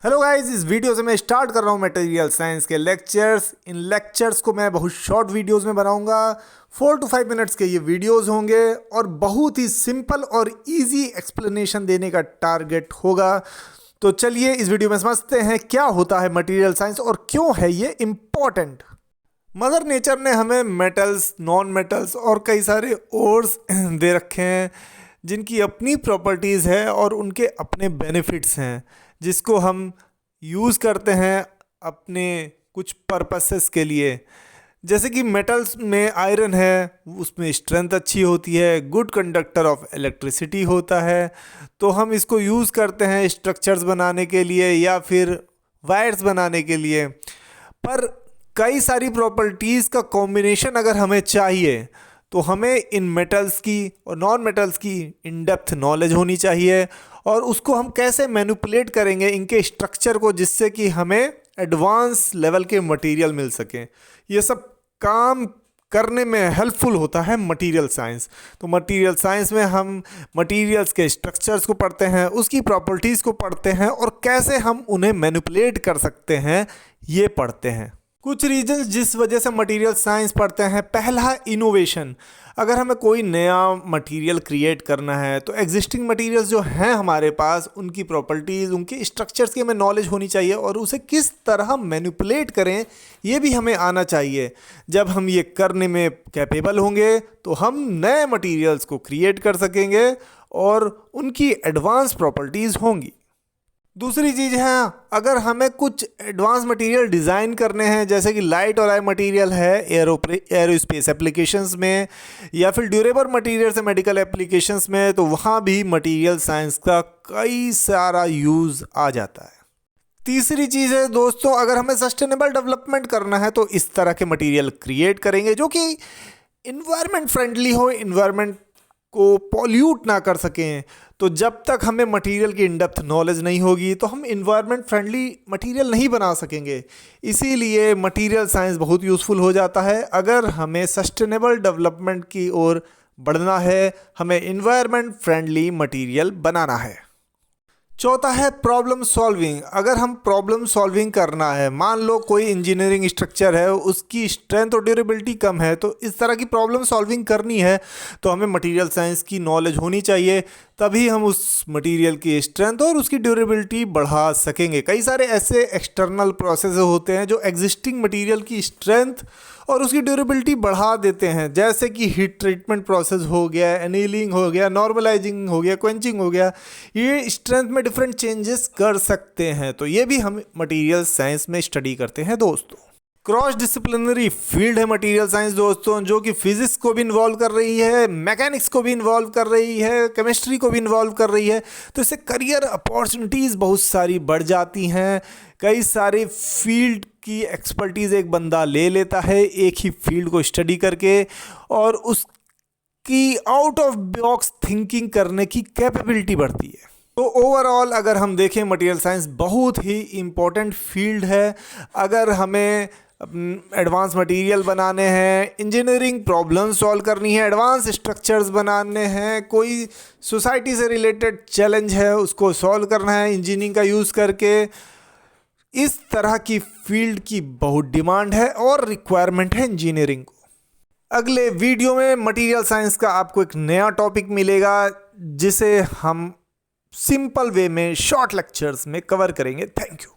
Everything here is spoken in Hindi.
हेलो गाइस, इस वीडियो से मैं स्टार्ट कर रहा हूँ मटेरियल साइंस के लेक्चर्स। इन लेक्चर्स को मैं बहुत शॉर्ट वीडियोस में बनाऊंगा। 4 to 5 मिनट्स के ये वीडियोस होंगे और बहुत ही सिंपल और इजी एक्सप्लेनेशन देने का टारगेट होगा। तो चलिए इस वीडियो में समझते हैं क्या होता है मटेरियल साइंस और क्यों है ये इम्पॉर्टेंट। मदर नेचर ने हमें मेटल्स, नॉन मेटल्स और कई सारे ओर्स दे रखे हैं जिनकी अपनी प्रॉपर्टीज़ है और उनके अपने बेनिफिट्स हैं, जिसको हम यूज़ करते हैं अपने कुछ पर्पसेस के लिए। जैसे कि मेटल्स में आयरन है, उसमें स्ट्रेंथ अच्छी होती है, गुड कंडक्टर ऑफ इलेक्ट्रिसिटी होता है, तो हम इसको यूज़ करते हैं स्ट्रक्चर्स बनाने के लिए या फिर वायर्स बनाने के लिए। पर कई सारी प्रॉपर्टीज़ का कॉम्बिनेशन अगर हमें चाहिए तो हमें इन मेटल्स की और नॉन मेटल्स की इन डेप्थ नॉलेज होनी चाहिए और उसको हम कैसे मैनिपुलेट करेंगे इनके स्ट्रक्चर को, जिससे कि हमें एडवांस लेवल के मटेरियल मिल सकें। ये सब काम करने में हेल्पफुल होता है मटेरियल साइंस। तो मटेरियल साइंस में हम मटेरियल्स के स्ट्रक्चर्स को पढ़ते हैं, उसकी प्रॉपर्टीज़ को पढ़ते हैं और कैसे हम उन्हें मैनिपुलेट कर सकते हैं ये पढ़ते हैं। कुछ रीजंस जिस वजह से मटेरियल साइंस पढ़ते हैं। पहला, इनोवेशन। अगर हमें कोई नया मटेरियल क्रिएट करना है तो एग्जिस्टिंग मटेरियल्स जो हैं हमारे पास, उनकी प्रॉपर्टीज़, उनके स्ट्रक्चर्स की हमें नॉलेज होनी चाहिए और उसे किस तरह मैनिपुलेट करें ये भी हमें आना चाहिए। जब हम ये करने में कैपेबल होंगे तो हम नए मटेरियल्स को क्रिएट कर सकेंगे और उनकी एडवांस प्रॉपर्टीज़ होंगी। दूसरी चीज़ है, अगर हमें कुछ एडवांस मटेरियल डिज़ाइन करने हैं, जैसे कि लाइट और आई मटेरियल है एरोस्पेस एप्लीकेशंस में या फिर ड्यूरेबल मटेरियल से मेडिकल एप्लीकेशंस में, तो वहाँ भी मटेरियल साइंस का कई सारा यूज़ आ जाता है। तीसरी चीज़ है दोस्तों, अगर हमें सस्टेनेबल डेवलपमेंट करना है तो इस तरह के मटेरियल क्रिएट करेंगे जो कि इन्वायरमेंट फ्रेंडली हो, इन्वायरमेंट को पॉल्यूट ना कर सकें। तो जब तक हमें मटेरियल की इन डेप्थ नॉलेज नहीं होगी तो हम इन्वायरमेंट फ्रेंडली मटेरियल नहीं बना सकेंगे। इसीलिए मटेरियल साइंस बहुत यूज़फुल हो जाता है अगर हमें सस्टेनेबल डेवलपमेंट की ओर बढ़ना है, हमें इन्वायरमेंट फ्रेंडली मटेरियल बनाना है। चौथा है प्रॉब्लम सॉल्विंग। अगर हम प्रॉब्लम सॉल्विंग करना है, मान लो कोई इंजीनियरिंग स्ट्रक्चर है, उसकी स्ट्रेंथ और ड्यूरेबिलिटी कम है, तो इस तरह की प्रॉब्लम सॉल्विंग करनी है तो हमें मटेरियल साइंस की नॉलेज होनी चाहिए, तभी हम उस मटेरियल की स्ट्रेंथ और उसकी ड्यूरेबिलिटी बढ़ा सकेंगे। कई सारे ऐसे एक्सटर्नल प्रोसेस होते हैं जो एग्जिस्टिंग मटेरियल की स्ट्रेंथ और उसकी ड्यूरेबिलिटी बढ़ा देते हैं, जैसे कि हीट ट्रीटमेंट प्रोसेस हो गया, एनीलिंग हो गया, नॉर्मलाइजिंग हो गया, क्वेंचिंग हो गया। ये स्ट्रेंथ में डिफरेंट चेंजेस कर सकते हैं, तो ये भी हम मटेरियल साइंस में स्टडी करते हैं दोस्तों। क्रॉस डिसिप्लिनरी फील्ड है मटेरियल साइंस दोस्तों, जो कि फिजिक्स को भी इन्वॉल्व कर रही है, मैकेनिक्स को भी इन्वॉल्व कर रही है, केमिस्ट्री को भी इन्वॉल्व कर रही है। तो इससे करियर अपॉर्चुनिटीज़ बहुत सारी बढ़ जाती हैं। कई सारे फील्ड की एक्सपर्टीज़ एक बंदा ले लेता है एक ही फील्ड को स्टडी करके और उसकी आउट ऑफ बॉक्स थिंकिंग करने की कैपेबिलिटी बढ़ती है। तो ओवरऑल अगर हम देखें, मटेरियल साइंस बहुत ही इम्पोर्टेंट फील्ड है। अगर हमें एडवांस मटेरियल बनाने हैं, इंजीनियरिंग प्रॉब्लम सॉल्व करनी है, एडवांस स्ट्रक्चर्स बनाने हैं, कोई सोसाइटी से रिलेटेड चैलेंज है उसको सॉल्व करना है इंजीनियरिंग का यूज़ करके, इस तरह की फील्ड की बहुत डिमांड है और रिक्वायरमेंट है इंजीनियरिंग को। अगले वीडियो में मटेरियल साइंस का आपको एक नया टॉपिक मिलेगा जिसे हम सिंपल वे में शॉर्ट लेक्चर्स में कवर करेंगे। Thank you.